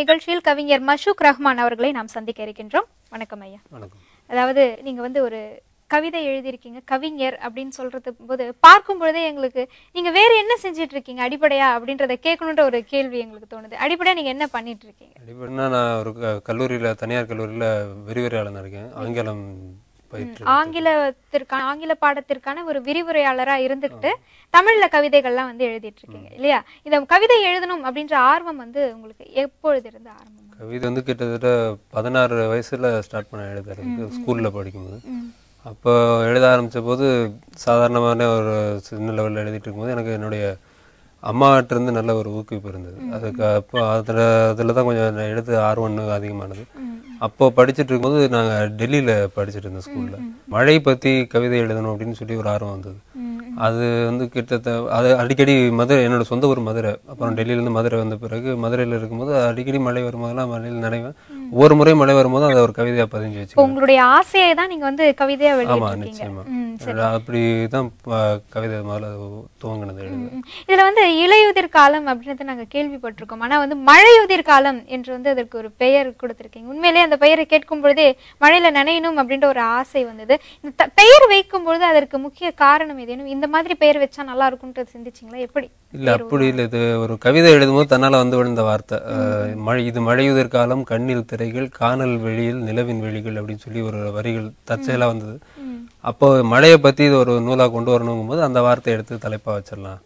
நிகழ்ச்சியில் கவிஞர் மஷூக் ரஹ்மான் அவர்களை நாம் சந்திக்க இருக்கின்றோம். வணக்கம் ஐயா. வணக்கம். அதாவது நீங்க ஒரு கவிதை எழுதியிருக்கீங்க, கவிஞர் அப்படின்னு சொல்றது போது பார்க்கும் பொழுதே எங்களுக்கு நீங்க வேற என்ன செஞ்சிட்டு இருக்கீங்க அடிப்படையா அப்படின்றத கேட்கணுன்ற ஒரு கேள்வி எங்களுக்கு தோணுது. அடிப்படையா நீங்க என்ன பண்ணிட்டு இருக்கீங்க? அடிப்படையா நான் ஒரு கல்லூரியில, தனியார் கல்லூரியில விரிவுரையாளனா இருக்கேன். ஆங்கிலம் பயிற்று ஆங்கில பாடத்திற்கான ஒரு விரிவுரையாளரா இருந்துகிட்டு தமிழ்ல கவிதைகள்லாம் எழுதிட்டு இருக்கீங்க இல்லையா? இந்த கவிதை எழுதணும் அப்படின்ற ஆர்வம் உங்களுக்கு எப்பொழுது இருந்து ஆரம்பம்? கவிதை கிட்டத்தட்ட 16 வயசுல ஸ்டார்ட் பண்ண எழுதுறதுக்கு, ஸ்கூல்ல படிக்கும்போது. அப்போ எழுத ஆரம்பித்த போது சாதாரணமான ஒரு சின்ன லெவலில் எழுதிட்டு இருக்கும்போது எனக்கு என்னுடைய அம்மாட்ட இருந்து நல்ல ஒரு ஊக்குவிப்பு இருந்தது. அதுக்கு அப்போ அதில் தான் கொஞ்சம் எழுத ஆர்வம் அதிகமானது. அப்போ படிச்சுட்டு இருக்கும்போது நாங்கள் டெல்லியில் படிச்சுட்டு இருந்தோம் ஸ்கூலில். மழை பற்றி கவிதை எழுதணும் அப்படின்னு சொல்லி ஒரு ஆர்வம் வந்தது. அது கிட்டத்தட்ட அது அடிக்கடி மதுரை, என்னோட சொந்த ஊர் மதுரை. அப்புறம் டெல்லியிலேருந்து மதுரை வந்த பிறகு மதுரையில் இருக்கும்போது அடிக்கடி மழை வரும்போதெல்லாம் மழையில் நனைவேன். ஒவ்வொரு முறையும் மழை வரும்போது அதை ஒரு கவிதையாக பதிஞ்சு வச்சு. உங்களுடைய ஆசையை தான் நீங்க கவிதையா ஆமா, நிச்சயமா. அப்படிதான் கவிதை முதல்ல துவங்கினது எழுது. இதுல இலையுதிர் காலம் அப்படின்னு நாங்க கேள்விப்பட்டிருக்கோம். ஆனா மழையுதிர் காலம் என்று அதற்கு ஒரு பெயர் கொடுத்திருக்கீங்க. உண்மையிலேயே அந்த பெயரை கேட்கும் பொழுதே மழையில நனையணும் அப்படின்ற ஒரு ஆசை வந்தது. இந்த பெயர் வைக்கும் பொழுது அதற்கு முக்கிய காரணம் ஏதேனும் இந்த மாதிரி பெயர் வச்சா நல்லா இருக்கும்னு சிந்திச்சிங்களா? எப்படி? இல்ல, அப்படி இல்லை. இது ஒரு கவிதை எழுதும்போது தன்னால விழுந்த வார்த்தை. இது மழையுதிர் காலம், கண்ணில் திரைகள், காணல் வெளியில் நிலவின் வெளிகள் அப்படின்னு சொல்லி ஒரு வரிகள் தற்செயலா வந்தது. அப்போ மழையை பத்தி இது ஒரு நூலா கொண்டு வரணுங்கும் போது அந்த வார்த்தையை எடுத்து தலைப்பா வச்சிடலாம்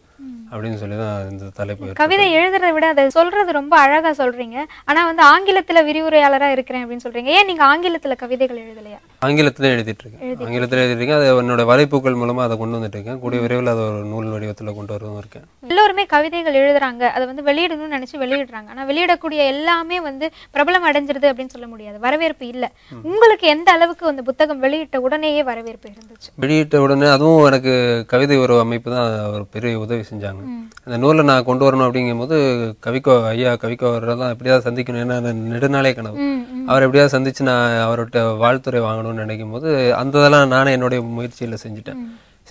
அப்படின்னு சொல்லிதான் இந்த தலைப்பு. கவிதை எழுதுறதை விட அதை சொல்றது ரொம்ப அழகா சொல்றீங்க. ஆனா ஆங்கிலத்துல விரிவுரையாளரா இருக்கிறேன் அப்படின்னு சொல்றீங்க. ஏன் நீங்க ஆங்கிலத்துல கவிதைகள் எழுதலையா? ஆங்கிலத்திலே எழுதிட்டு இருக்கேன். அது என்னோட வலைப்பூக்கள் மூலமா அதை கொண்டு வந்துட்டு இருக்கேன். கூடிய விரைவில் அதை ஒரு நூல் வடிவத்துல கொண்டு வரவும் இருக்கேன். எல்லோருமே கவிதைகள் எழுதுறாங்க, அதை வெளியிடணும்னு நினைச்சு வெளியிடுறாங்க. ஆனா வெளியிடக்கூடிய எல்லாமே பிரபலம் அடைஞ்சிருது அப்படின்னு சொல்ல முடியாது. வரவேற்பு இல்ல. உங்களுக்கு எந்த அளவுக்கு அந்த புத்தகம் வெளியிட்ட உடனேயே வரவேற்பு இருந்துச்சு? வெளியிட்ட உடனே அதுவும் எனக்கு கவிதை ஒரு அமைப்பு தான் ஒரு பெரிய உதவி செஞ்சாங்க. அந்த நூலை நான் கொண்டு வரணும் அப்படிங்கும் போது ஐயா கவிக்கோ அவரெல்லாம் எப்படியாவது சந்திக்கணும். ஏன்னா நெடுநாளே கனவு. அவர் எப்படியாவது சந்திச்சு நான் அவர்கிட்ட வாழ்த்துறை வாங்கணும்னு நினைக்கும் போது அந்த இதெல்லாம் நானே என்னுடைய முயற்சியில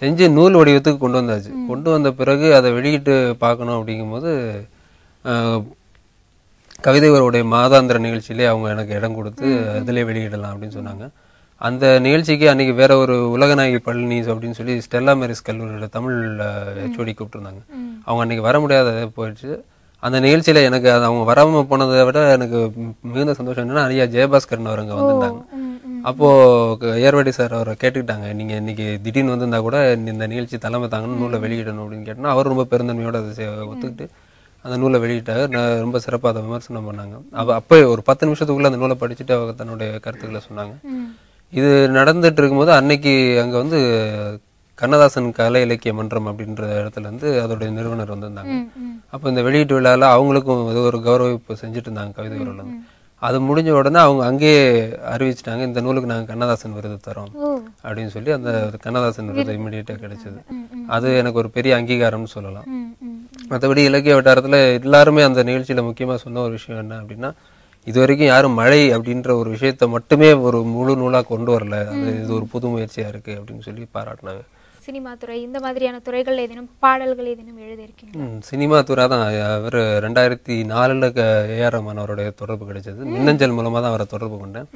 செஞ்சு நூல் வடிவத்துக்கு கொண்டு வந்தாச்சு. கொண்டு வந்த பிறகு அதை வெளியிட்டு பார்க்கணும் அப்படிங்கும்போது கவிதைகளுடைய மாதாந்திர நிகழ்ச்சியிலே அவங்க எனக்கு இடம் கொடுத்து அதிலே வெளியிடலாம் அப்படின்னு சொன்னாங்க. அந்த நிகழ்ச்சிக்கு அன்னைக்கு வேற ஒரு உலகநாயகி பழனி அப்படின்னு சொல்லி ஸ்டெல்லா மேரிஸ் கல்லூரியோட தமிழ் HOD கூப்பிட்டுருந்தாங்க. அவங்க அன்னைக்கு வர முடியாத போயிடுச்சு. அந்த நிகழ்ச்சியில எனக்கு அவங்க வராம போனதை விட எனக்கு மிகுந்த சந்தோஷம் என்னன்னா, ஐயா ஜெயபாஸ்கரன் அவர் அங்க வந்திருந்தாங்க. அப்போ ஏர்வாடி சார் அவரை கேட்டுக்கிட்டாங்க, நீங்க இன்னைக்கு திடீர்னு வந்திருந்தா கூட இந்த நிகழ்ச்சி தலைமை தாங்கன்னு நூலை வெளியிடணும் அப்படின்னு கேட்டோம்னா அவர் ரொம்ப பெருந்தன்மையோட அதை ஒத்துக்கிட்டு அந்த நூலை வெளியிட்டாரு. ரொம்ப சிறப்பாக அதை விமர்சனம் பண்ணாங்க. அப்போ ஒரு 10 நிமிஷத்துக்குள்ள அந்த நூலை படிச்சுட்டு அவங்க தன்னுடைய கருத்துக்களை சொன்னாங்க. இது நடந்துட்டு இருக்கும்போது அன்னைக்கு அங்க கண்ணதாசன் கலை இலக்கிய மன்றம் அப்படின்ற இடத்துல அதோடைய நிறுவனர் வந்திருந்தாங்க. அப்போ இந்த வெளியீட்டு விழாவில் அவங்களுக்கும் ஒரு கௌரவிப்பு செஞ்சுட்டு இருந்தாங்க கவிதை விழா. அது முடிஞ்ச உடனே அவங்க அங்கேயே அறிவிச்சிட்டாங்க, இந்த நூலுக்கு நாங்கள் கண்ணதாசன் விருது தரோம் அப்படின்னு சொல்லி அந்த கண்ணதாசன் விருது இமிடியேட்டா கிடைச்சது. அது எனக்கு ஒரு பெரிய அங்கீகாரம்னு சொல்லலாம். மற்றபடி இலக்கிய வட்டாரத்துல எல்லாருமே அந்த நிகழ்ச்சியில முக்கியமா சொன்ன ஒரு விஷயம் என்ன அப்படின்னா, இது வரைக்கும் யாரும் மழை அப்படின்ற ஒரு விஷயத்த மட்டுமே ஒரு முழு நூலா கொண்டு வரல, இது ஒரு புது முயற்சியா இருக்கு அப்படின்னு சொல்லி பாராட்டினாங்க. சினிமா துறை இந்த மாதிரியான துறைகள் ஏதேனும் பாடல்கள் ஏதேனும் எழுதியிருக்கீங்க? சினிமா துறை தான். அவர் 2004 AR ரஹ்மான் அவருடைய தொடர்பு கிடைச்சது. மின்னஞ்சல் மூலமா தான் அவரை தொடர்பு கொண்டேன்.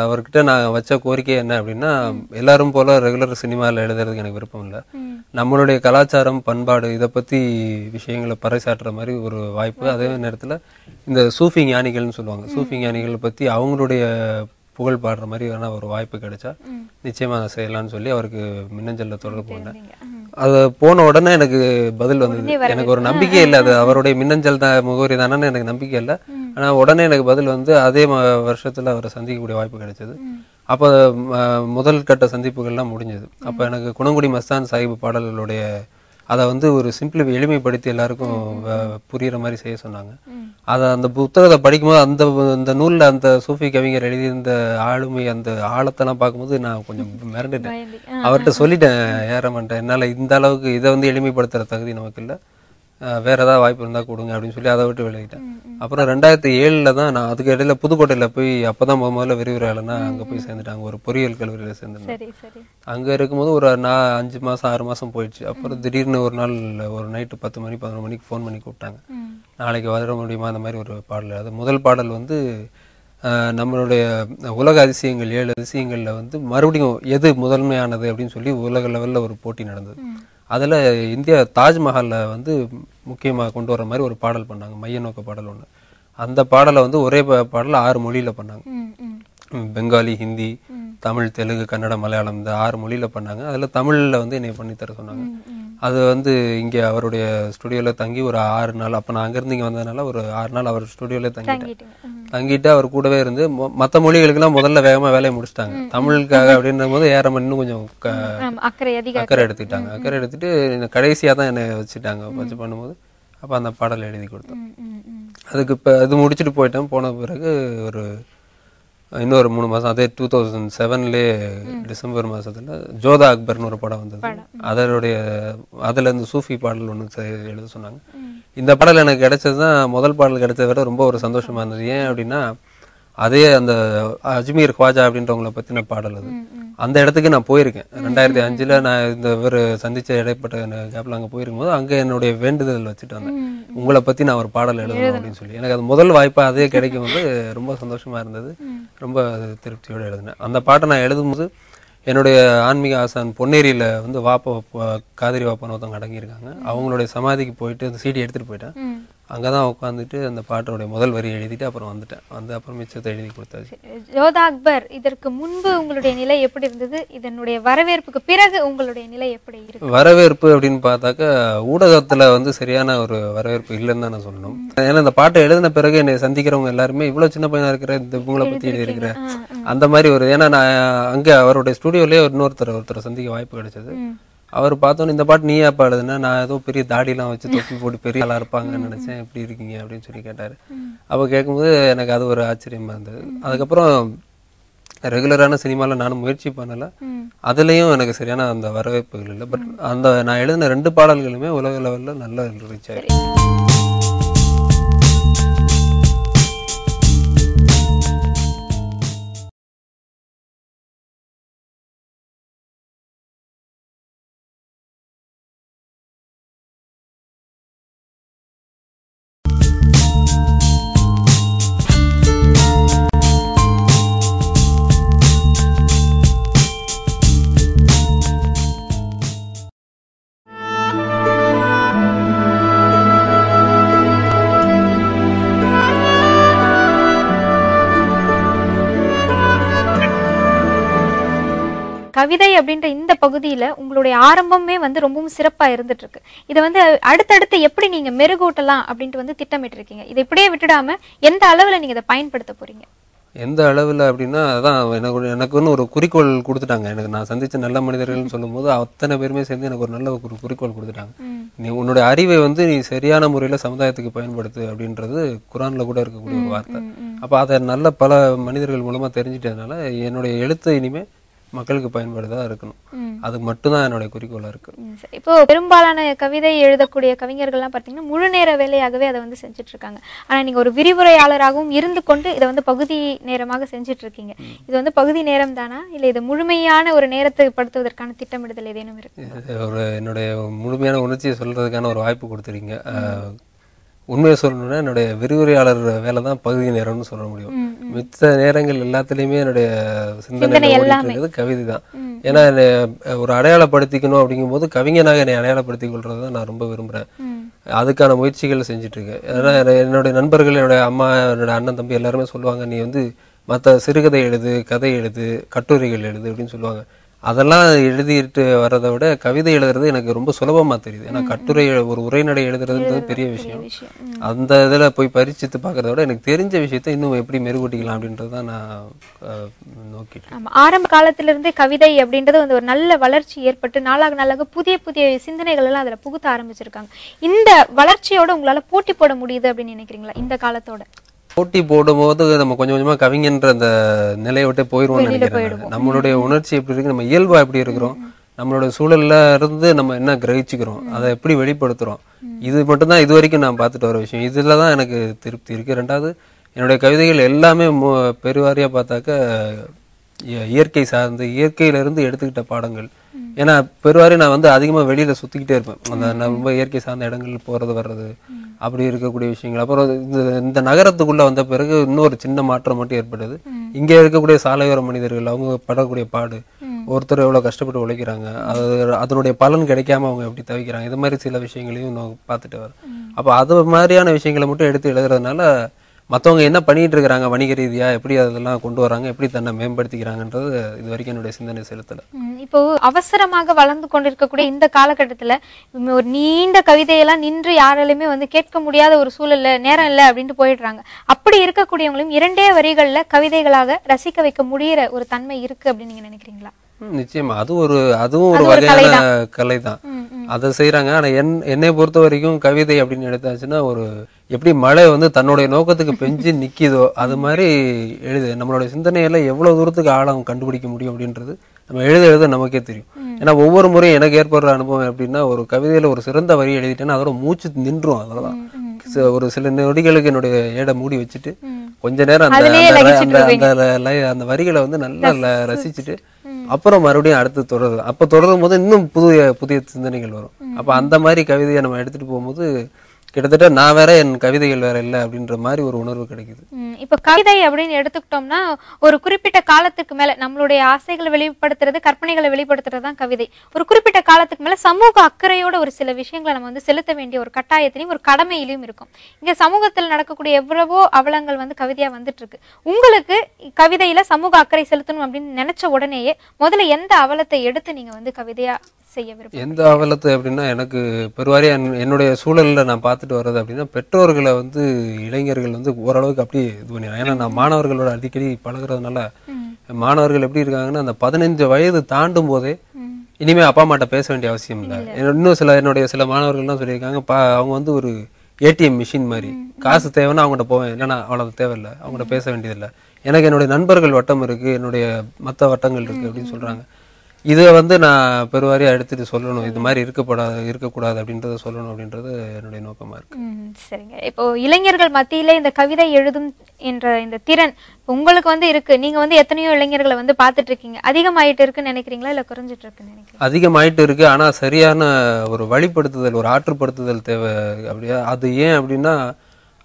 அவர்கிட்ட நான் வச்ச கோரிக்கை என்ன அப்படின்னா, எல்லாரும் போல ரெகுலர் சினிமாவில் எழுதுறதுக்கு எனக்கு விருப்பம் இல்லை. நம்மளுடைய கலாச்சாரம், பண்பாடு இதை பத்தி விஷயங்களை பறைசாற்றுற மாதிரி ஒரு வாய்ப்பு. அதே நேரத்துல இந்த சூஃபி ஞானிகள்னு சொல்லுவாங்க, சூஃபி ஞானிகளை பத்தி அவங்களுடைய புகழ் பாடுற மாதிரி ஒரு வாய்ப்பு கிடைச்சா நிச்சயமா அதை செய்யலாம்னு சொல்லி அவருக்கு மின்னஞ்சல்ல தொடர்பு கொண்டேன். அது போன உடனே எனக்கு பதில் வந்தது. எனக்கு ஒரு நம்பிக்கை இல்லை, அது அவருடைய மின்னஞ்சல் தான் முகவரி தானே எனக்கு நம்பிக்கை இல்லை. ஆனா உடனே எனக்கு பதில் அதே வருஷத்துல அவரை சந்திக்கக்கூடிய வாய்ப்பு கிடைச்சது. அப்போ முதல் கட்ட சந்திப்புகள்லாம் முடிஞ்சது. அப்போ எனக்கு குணங்குடி மஸ்தான் சாஹிப் பாடல்களுடைய அதை ஒரு எளிமைப்படுத்தி எல்லாருக்கும் புரியுற மாதிரி செய்ய சொன்னாங்க. அதை அந்த புத்தகத்தை படிக்கும்போது அந்த நூல்ல அந்த சூஃபி கவிஞர் எழுதியிருந்த ஆளுமை, அந்த ஆழத்தெல்லாம் பார்க்கும்போது நான் கொஞ்சம் மிரண்டுட்டேன். அவர்கிட்ட சொல்லிட்டேன், ஏறமாட்டேன், என்னால இந்த அளவுக்கு இதை எளிமைப்படுத்துற தகுதி நமக்கு இல்லை, வேற ஏதாவது வாய்ப்பு இருந்தா கொடுங்க அப்படின்னு சொல்லி அதை விட்டு விலகிட்டேன். அப்புறம் 2007 தான் நான் அதுக்கு இடையில புதுக்கோட்டையில போய் அப்பதான் முதல்ல விரிவுரையாளனா அங்க போய் சேர்ந்துட்டாங்க. ஒரு பொறியியல் கல்லூரியில சேர்ந்துட்டேன். அங்க இருக்கும்போது ஒரு 5 மாசம் 6 மாசம் போயிடுச்சு. அப்புறம் திடீர்னு ஒரு நாள் ஒரு நைட்டு 10 மணி 11 மணிக்கு ஃபோன் பண்ணி கூப்பிட்டாங்க. நாளைக்கு வர முடியுமா அந்த மாதிரி ஒரு பாடல். அது முதல் பாடல் வந்து நம்மளுடைய உலக அதிசயங்கள் 7 அதிசயங்கள்ல வந்து மறுபடியும் எது முதன்மையானது அப்படின்னு சொல்லி உலக லெவல்ல ஒரு போட்டி நடந்தது. அதுல இந்தியா தாஜ்மஹால்ல வந்து முக்கியமா கொண்டு வர மாதிரி ஒரு பாடல் பண்ணாங்க, மைய நோக்க பாடல் ஒண்ணு. அந்த பாடலை வந்து ஒரே பாடல 6 மொழியில பண்ணாங்க. பெங்காலி, ஹிந்தி, தமிழ், தெலுங்கு, கன்னடம், மலையாளம் இந்த 6 மொழியில பண்ணாங்க. அதுல தமிழ்ல வந்து என்னை பண்ணி தர சொன்னாங்க. அது வந்து இங்க அவருடைய ஸ்டுடியோல தங்கி ஒரு 6 நாள், அப்ப நான் அங்கிருந்து இங்க வந்ததுனால ஒரு 6 நாள் அவர் ஸ்டுடியோல தங்கிட்டு அவர் கூடவே இருந்து மத்த மொழிகளுக்கு எல்லாம் முதல்ல வேகமா வேலையை முடிச்சிட்டாங்க. தமிழுக்காக அப்படின்ற போது ஏறமா இன்னும் கொஞ்சம் அக்கறை எடுத்துக்கிட்டாங்க. அக்கறை எடுத்துட்டு கடைசியா தான் என்னை வச்சுட்டாங்க. வச்சு பண்ணும்போது அப்ப அந்த பாடல் எழுதி கொடுத்தோம். அதுக்கு இப்ப இது முடிச்சுட்டு போயிட்டேன். போன பிறகு ஒரு இன்னொரு 3 மாசம் அதே 2007 டிசம்பர் மாசத்துல ஜோதா அக்பர்னு ஒரு படம் வந்தது. அதுல இந்த சூஃபி பாடல் ஒண்ணு எழுத சொன்னாங்க. இந்த பாடல் எனக்கு கிடைச்சதுதான் முதல் பாடல் கிடைச்சதை விட ரொம்ப ஒரு சந்தோஷமா இருந்தது. ஏன் அப்படின்னா அதே அந்த அஜ்மீர் ख्वाजा அப்படின்றவங்களை பத்தின பாடல் அது. அந்த இடத்துக்கு நான் போயிருக்கேன் 2005 நான் இந்த இவர் சந்திச்ச இடைப்பட்ட கேப்ல அங்க போயிருக்கும் போது அங்க என்னுடைய வேண்டுதல் வச்சுட்டு வந்தேன், உங்களை பத்தி நான் ஒரு பாடல் எழுதணும் அப்படின்னு சொல்லி. எனக்கு அது முதல் வாய்ப்பா அதே கிடைக்கும் போது ரொம்ப சந்தோஷமா இருந்தது. ரொம்ப திருப்தியோட எழுதினேன். அந்த பாட்டை நான் எழுதும்போது என்னுடைய ஆன்மீக ஆசான் பொன்னேரியில வந்து காதிரி வாப்பான்னு ஒருத்தவங்க அடங்கியிருக்காங்க. அவங்களுடைய சமாதிக்கு போயிட்டு அந்த சீடி எடுத்துட்டு போயிட்டேன். அங்கதான் உட்காந்துட்டு அந்த பாட்டோடைய முதல் வரி எழுதிட்டு அப்புறம் வந்துட்டேன். வந்து அப்புறம் மிச்சத்தை எழுதி கொடுத்தாச்சு. ஜோதா அக்பர், இதற்கு முன்பு உங்களுடைய நிலை எப்படி இருந்தது? இதனுடைய வரவேற்புக்கு பிறகு உங்களுடைய நிலை எப்படி இருக்கு? வரவேற்பு அப்படின்னு பார்த்தாக்கா ஊடகத்துல வந்து சரியான ஒரு வரவேற்பு இல்லைன்னு தான் நான் சொல்லணும். ஏன்னா இந்த பாட்டை எழுதின பிறகு என்னை சந்திக்கிறவங்க எல்லாருமே இவ்வளவு சின்ன பையனா இருக்கிற இந்த உங்களை பத்தி எழுதியிருக்கிற அந்த மாதிரி ஒரு, ஏன்னா நான் அங்க அவருடைய ஸ்டுடியோலயே ஒருத்தரை சந்திக்க வாய்ப்பு கிடைச்சது. அவர் பார்த்தோன்னு இந்த பாட்டு நீயா பாடுதுன்னா நான் ஏதோ பெரிய தாடிலாம் வச்சு தொப்பி போட்டு பெரிய ஆளா இருப்பாங்கன்னு நினைச்சேன், எப்படி இருக்கீங்க அப்படின்னு சொல்லி கேட்டாரு. அப்ப கேட்கும்போது எனக்கு அது ஒரு ஆச்சரியமா இருந்தது. அதுக்கப்புறம் ரெகுலரான சினிமால நானும் முயற்சி பண்ணல, அதுலயும் எனக்கு சரியான அந்த வரவேற்புகள் இல்லை. பட் அந்த நான் எழுதின 2 பாடல்களுமே உலக லெவல்ல நல்ல ரீச் ஆயிருக்கு. கவிதை அப்படின்ற இந்த பகுதியில உங்களுடைய ஆரம்பமே வந்து ரொம்பவும் சிறப்பா இருந்துட்டு இருக்கு. இதை வந்து அடுத்தடுத்து எப்படி நீங்க மெருகூட்டலாம் அப்படின்ட்டு வந்து திட்டமிட்டு இருக்கீங்க? இதை இப்படியே விட்டுடாம எந்த அளவுல நீங்க இதை பயன்படுத்த போறீங்க? எந்த அளவுல அப்படின்னா அதான் எனக்குன்னு ஒரு குறிக்கோள் கொடுத்துட்டாங்க. எனக்கு நான் சந்திச்ச நல்ல மனிதர்கள்னு சொல்லும் போது அத்தனை பேருமே சேர்ந்து எனக்கு ஒரு நல்ல ஒரு குறிக்கோள் கொடுத்துட்டாங்க. நீ உன்னுடைய அறிவை வந்து நீ சரியான முறையில சமுதாயத்துக்கு பயன்படுத்து அப்படின்றது குரான்ல கூட இருக்கக்கூடிய ஒரு வார்த்தை. அப்ப அதை நல்ல பல மனிதர்கள் மூலமா தெரிஞ்சிட்டதுனால என்னுடைய எழுத்து இனிமே மக்களுக்கு பயன்படுதா இருக்கணும். அது மட்டும்தான் என்னுடைய குறிக்கோளா இருக்கு. இப்போ பெரும்பாலான கவிதை எழுதக்கூடிய கவிஞர்கள்லாம் பார்த்தீங்கன்னா முழு நேர வேலையாகவே அதை வந்து செஞ்சுட்டு இருக்காங்க. ஆனா நீங்க ஒரு விரிவுரையாளராகவும் இருந்து கொண்டு இதை வந்து பகுதி நேரமாக செஞ்சுட்டு இருக்கீங்க. இது வந்து பகுதி நேரம் தானா, இல்ல இது முழுமையான ஒரு நேரத்தை படுத்துவதற்கான திட்டமிடுதல் ஏதேனும் இருக்கு? ஒரு என்னுடைய முழுமையான உணர்ச்சியை சொல்றதுக்கான ஒரு வாய்ப்பு கொடுத்துருக்கீங்க. உண்மையை சொல்லணும்னா என்னுடைய விரிவுரையாளர் வேலை தான் பகுதி நேரம்னு சொல்ல முடியும். மித்த நேரங்கள் எல்லாத்துலயுமே என்னுடைய சிந்தனை கவிதை தான். ஏன்னா ஒரு அடையாளப்படுத்திக்கணும் அப்படிங்கும் போது கவிஞனாக என்னை அடையாளப்படுத்திக் கொள்றதுதான் நான் ரொம்ப விரும்புறேன். அதுக்கான முயற்சிகள் செஞ்சுட்டு இருக்கேன். ஏன்னா என்னுடைய நண்பர்கள், என்னுடைய அம்மா, என்னோட அண்ணன், தம்பி எல்லாருமே சொல்லுவாங்க, நீ வந்து மற்ற சிறுகதை எழுது, கதை எழுது, கட்டுரைகள் எழுது அப்படின்னு சொல்லுவாங்க. அதெல்லாம் எழுதிட்டு வர்றதை விட கவிதை எழுதுறது எனக்கு ரொம்ப சுலபமா தெரியுது. ஏன்னா கட்டுரை ஒரு உரைநடை எழுதுறதுன்றது பெரிய விஷயம். அந்த இதுல போய் பரிச்சித்து பாக்குறத விட எனக்கு தெரிஞ்ச விஷயத்த இன்னும் எப்படி மெருகூட்டிக்கலாம் அப்படின்றதான் நான் நோக்கிட்டேன். ஆரம்ப காலத்திலிருந்தே கவிதை அப்படின்றது வந்து ஒரு நல்ல வளர்ச்சி ஏற்பட்டு நாளாக நாளாக புதிய புதிய சிந்தனைகள் எல்லாம் அதுல புகுத்த ஆரம்பிச்சிருக்காங்க. இந்த வளர்ச்சியோட உங்களால போட்டி போட முடியுது அப்படின்னு நினைக்கிறீங்களா? இந்த காலத்தோட போட்டி போடும்போது நம்ம கொஞ்சம் கொஞ்சமா கவிஞன்ற அந்த நிலையை விட்டு போயிடுவோம்னு நினைக்கிறேன். நம்மளுடைய உணர்ச்சி எப்படி இருக்கு, நம்ம இயல்பா எப்படி இருக்கிறோம், நம்மளோட சூழல்ல இருந்து நம்ம என்ன கிரகிச்சுக்கிறோம், அதை எப்படி வெளிப்படுத்துறோம், இது மட்டும்தான் இது வரைக்கும் நான் பார்த்துட்டு வர விஷயம். இதுலதான் எனக்கு திருப்தி இருக்கு. ரெண்டாவது, என்னுடைய கவிதைகள் எல்லாமே பெருவாரியா பார்த்தாக்க இயற்கை சார்ந்து, இயற்கையில இருந்து எடுத்துக்கிட்ட பாடங்கள். ஏன்னா பெருவாரி நான் வந்து அதிகமா வெளியில சுத்திக்கிட்டே இருப்பேன். அந்த ரொம்ப இயற்கை சார்ந்த இடங்கள் போறது வர்றது அப்படி இருக்கக்கூடிய விஷயங்கள். அப்புறம் இந்த நகரத்துக்குள்ள வந்த பிறகு இன்னொரு சின்ன மாற்றம் மட்டும் ஏற்பட்டது. இங்க இருக்கக்கூடிய சாலையோர மனிதர்கள் அவங்க படக்கூடிய பாடு, ஒருத்தர் எவ்வளவு கஷ்டப்பட்டு உழைக்கிறாங்க, அதனுடைய பலன் கிடைக்காம அவங்க எப்படி தவிக்கிறாங்க, இது மாதிரி சில விஷயங்களையும் நான் பார்த்துட்டு வரேன். அப்ப அது மாதிரியான விஷயங்களை மட்டும் எடுத்து எழுதுறதுனால மற்றவங்க என்ன பண்ணிட்டு இருக்கிறாங்க, வணிக ரீதியா எப்படி அதெல்லாம் கொண்டு வராங்க, எப்படி தன்னை மேம்படுத்திக்கிறாங்கன்றது இது வரைக்கும் என்னுடைய சிந்தனை செலுத்தல. இப்போ அவசரமாக வளர்ந்து கொண்டிருக்கக்கூடிய இந்த காலகட்டத்துல ஒரு நீண்ட கவிதையெல்லாம் நின்று யாராலுமே வந்து கேட்க முடியாத ஒரு சூழல்ல நேரம் இல்லை அப்படின்ட்டு போயிடுறாங்க. அப்படி இருக்கக்கூடியவங்களையும் 2 வரிகள்ல கவிதைகளாக ரசிக்க வைக்க முடியற ஒரு தன்மை இருக்கு அப்படின்னு நீங்க நினைக்கிறீங்களா? நிச்சயமா அதுவும் ஒரு வகையான கலை தான். அதை செய்யறாங்க. ஆனா என்னை பொறுத்த வரைக்கும் கவிதை அப்படின்னு எடுத்தாச்சுன்னா, ஒரு எப்படி மழை வந்து தன்னுடைய நோக்கத்துக்கு பெஞ்சு நிக்கிதோ அது மாதிரி நம்மளுடைய சிந்தனையில எவ்வளவு தூரத்துக்கு ஆழம் கண்டுபிடிக்க முடியும் அப்படின்றது நம்ம எழுத நமக்கே தெரியும். ஏன்னா ஒவ்வொரு முறையும் எனக்கு ஏற்படுற அனுபவம் எப்படின்னா, ஒரு கவிதையில ஒரு சிறந்த வரி எழுதிட்டேன்னா அதோட மூச்சு நின்றும். அதெல்லாம் ஒரு சில நொடிகளுக்கு என்னுடைய ஏடை மூடி வச்சுட்டு கொஞ்ச நேரம் அந்த வரிகளை வந்து நல்லா ரசிச்சுட்டு அப்புறம் மறுபடியும் அடுத்து தொடரும். அப்ப தொடரும் போது இன்னும் புதிய சிந்தனைகள் வரும். அப்ப அந்த மாதிரி கவிதையை நம்ம எடுத்துட்டு போகும்போது கிட்டத்தட்ட நான் வேற என் கவிதைகள் வேற இல்லை அப்படின்ற மாதிரி ஒரு உணர்வு கிடைக்குது. இப்ப கவிதை அப்படின்னு எடுத்துக்கிட்டோம்னா ஒரு குறிப்பிட்ட காலத்துக்கு மேல நம்மளுடைய ஆசைகளை வெளிப்படுத்துறது, கற்பனைகளை வெளிப்படுத்துறது தான் கவிதை. ஒரு குறிப்பிட்ட காலத்துக்கு மேல சமூக அக்கறையோட ஒரு சில விஷயங்களை நம்ம வந்து செலுத்த வேண்டிய ஒரு கட்டாயத்திலையும் ஒரு கடமையிலையும் இருக்கும். இங்க சமூகத்தில் நடக்கக்கூடிய எவ்வளவோ அவலங்கள் வந்து கவிதையா வந்துட்டு இருக்கு. உங்களுக்கு கவிதையில சமூக அக்கறை செலுத்தணும் அப்படின்னு நினைச்ச உடனேயே முதல்ல எந்த அவலத்தை எடுத்து நீங்க வந்து கவிதையா செய்ய விரும்புறீங்க? எந்த அவலத்தை அப்படின்னா, எனக்கு பெருவாரியா என்னுடைய சூழல்ல நான் பார்த்துட்டு வர்றது அப்படின்னா, பெற்றோர்களை வந்து இளைஞர்கள் வந்து ஓரளவுக்கு அப்படி இது பண்ணிடுறாங்க. ஏன்னா நான் மாணவர்களோட அடிக்கடி பழகுறதுனால மாணவர்கள் எப்படி இருக்காங்கன்னா, அந்த 15 வயது தாண்டும் போதே இனிமே அப்பா அம்மாட்ட பேச வேண்டிய அவசியம் இல்லை. இன்னும் என்னுடைய சில மாணவர்கள்லாம் சொல்லியிருக்காங்க, அவங்க வந்து ஒரு ஏடிஎம் மிஷின் மாதிரி, காசு தேவைன்னா அவங்ககிட்ட போவேன், இல்லைன்னா அவ்வளவு தேவையில்லை, அவங்ககிட்ட பேச வேண்டியதில்லை, எனக்கு என்னுடைய நண்பர்கள் வட்டம் இருக்கு, என்னுடைய மற்ற வட்டங்கள் இருக்கு அப்படின்னு சொல்றாங்க. இதை வந்து நான் பெருவாரியா எடுத்துட்டு சொல்லணும், இது மாதிரி இருக்கக்கூடாது அப்படின்றத சொல்லணும் அப்படின்றது என்னுடைய நோக்கமா இருக்கு. சரிங்க. இப்போ இளைஞர்கள் மத்தியிலே இந்த கவிதை எழுதும் என்ற இந்த திறன் உங்களுக்கு வந்து இருக்கு. நீங்க வந்து எத்தனையோ இளைஞர்களை வந்து பார்த்துட்டு இருக்கீங்க. அதிகமாயிட்டு இருக்குன்னு நினைக்கிறீங்களா இல்ல குறைஞ்சிட்டு இருக்குன்னு நினைக்கிறீங்களா? அதிகமாயிட்டு இருக்கு. ஆனா சரியான ஒரு வழிப்படுத்துதல், ஒரு ஆற்றுப்படுத்துதல் தேவை. அப்படியா? அது ஏன் அப்படின்னா,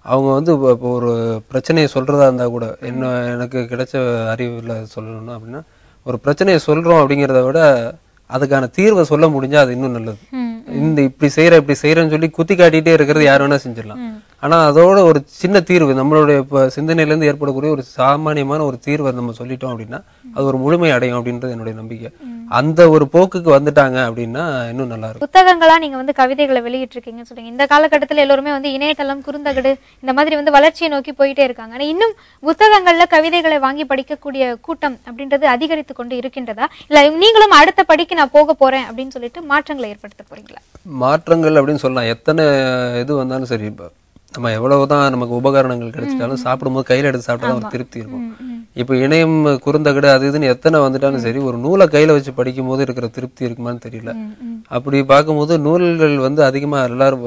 அவங்க வந்து இப்போ ஒரு பிரச்சனையை சொல்றதா இருந்தா கூட, எனக்கு கிடைச்ச அறிவுல சொல்லணும்னா அப்படின்னா, ஒரு பிரச்சனையை சொல்றோம் அப்படிங்கிறத விட அதுக்கான தீர்வை சொல்ல முடிஞ்சா அது இன்னும் நல்லது. இப்படி செய்யறேன்னு சொல்லி குத்தி காட்டிட்டே இருக்கிறது யார் வேணா செஞ்சிடலாம். ஆனா அதோட ஒரு சின்ன தீர்வு, நம்மளுடைய சிந்தனையில இருந்து ஏற்படக்கூடிய ஒரு சாமானியமான ஒரு தீர்வை நம்ம சொல்லிட்டோம் அப்படின்னா அது ஒரு முழுமை அடையும் அப்படின்றது என்னுடைய நம்பிக்கை. அந்த ஒரு போக்குக்கு வந்துட்டாங்க அப்படின்னா இன்னும் நல்லா இருக்கும். புத்தகங்களா நீங்க வந்து கவிதைகளை வெளியிட்டு இருக்கீங்கன்னு சொல்றீங்க. இந்த காலகட்டத்துல எல்லாருமே வந்து இணையதளம், குறுந்தகடு இந்த மாதிரி வந்து வளர்ச்சியை நோக்கி போயிட்டே இருக்காங்க. ஆனா இன்னும் புத்தகங்கள்ல கவிதைகளை வாங்கி படிக்கக்கூடிய கூட்டம் அப்படின்றது அதிகரித்து கொண்டு இருக்கின்றதா, இல்ல நீங்களும் அடுத்த படிக்கு நான் போக போறேன் அப்படின்னு சொல்லிட்டு மாற்றங்களை ஏற்படுத்த போறீங்களா? மாற்றங்கள் அப்படின்னு சொல்லலாம். எத்தனை இது வந்தாலும் சரி, நம்ம எவ்வளவுதான் நமக்கு உபகரணங்கள் கிடைச்சிட்டாலும் சாப்பிடும்போது கையில எடுத்து சாப்பிட்டாலும் ஒரு திருப்தி இருக்கும். இப்ப இணையம், குறுந்தகடு அது இதுன்னு எத்தனை வந்துட்டாலும் சரி, ஒரு நூலை கையில வச்சு படிக்கும் போது இருக்கிற திருப்தி இருக்குமான்னு தெரியல. அப்படி பார்க்கும்போது நூல்கள் வந்து அதிகமா எல்லாரும்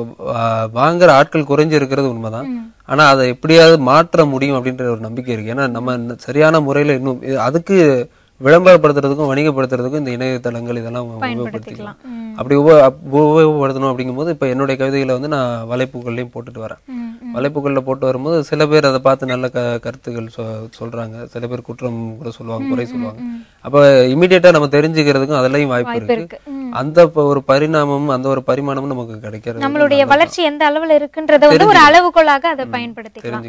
வாங்குற ஆட்கள் குறைஞ்சு இருக்கிறது உண்மைதான். ஆனா அதை எப்படியாவது மாற்ற முடியும் அப்படின்ற ஒரு நம்பிக்கை இருக்கு. ஏன்னா நம்ம சரியான முறையில இன்னும் அதுக்கு விளம்பரப்படுத்துறதுக்கும் வணிகப்படுத்துறதுக்கும் இந்த இணையதளங்கள் இதெல்லாம் உபயோகப்படுத்திக்கலாம். அப்படி உபயோகப்படுத்தணும் அப்படிங்கும்போது இப்ப என்னுடைய கவிதைகளை வந்து நான் வலைப்புகள்லையும் போட்டுட்டு வரேன். வலைப்புகள்ல போட்டு வரும்போது சில பேர் அதை பார்த்து நல்ல கருத்துக்கள் சொல்றாங்க, சில பேர் குற்றம் கூட சொல்லுவாங்க, குறை சொல்லுவாங்க. அப்ப இமீடியட்டா நம்ம தெரிஞ்சுக்கிறதுக்கும் அதெல்லாம் வாய்ப்பு இருக்கு. அந்த ஒரு பரிணாமம், அந்த ஒரு பரிமாணமும் நமக்கு கிடைக்கிறது. நம்மளுடைய வளர்ச்சி எந்த அளவுல இருக்குன்றத வந்து ஒரு அளவுகோலாக அதை பயன்படுத்திக்கலாம்.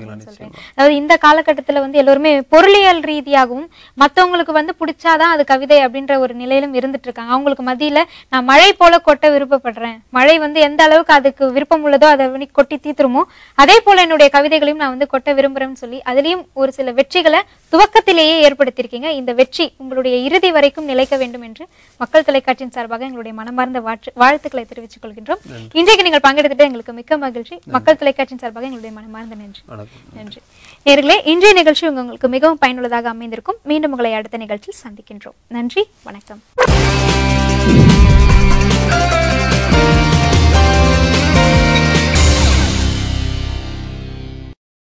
அதாவது இந்த காலகட்டத்துல வந்து எல்லாருமே பொருளியல் ரீதியாகவும் மத்தவங்களுக்கு வந்து பிடிச்சாதான் அது கவிதை அப்படின்ற ஒரு நிலையிலும் இருந்துட்டு இருக்காங்க. அவங்களுக்கு மத்தியில நான் மழை போல கொட்ட விருப்பப்படுறேன், மழை வந்து எந்த அளவுக்கு அதுக்கு விருப்பம் உள்ளதோ அதை கொட்டி தீத்துருமோ அதே போல என்னுடைய கவிதைகளையும் நான் வந்து கொட்ட விரும்புறேன்னு சொல்லி அதுலயும் ஒரு சில வெற்றிகளை துவக்கத்திலேயே ஏற்படுத்தியிருக்கீங்க. இந்த வெற்றி உங்களுடைய இறுதி வரைக்கும் நிலைக்க வேண்டும் என்று மக்கள் தொலைக்காட்சியின் சார்பாக எங்களுடைய மனமார்ந்த வாழ்த்துக்களை தெரிவித்துக் கொள்கின்றோம். இன்றைக்கு நீங்கள் பங்கெடுத்துட்டு எங்களுக்கு மிக்க மகிழ்ச்சி. மக்கள் தொலைக்காட்சியின் சார்பாக எங்களுடைய மனமார்ந்த நன்றி. நன்றி நேயர்களே. இன்றைய நிகழ்ச்சி உங்களுக்கு மிகவும் பயனுள்ளதாக அமைந்திருக்கும். மீண்டும் உங்களை அடுத்த நிகழ்ச்சியில் சந்திக்கின்றோம். நன்றி, வணக்கம்.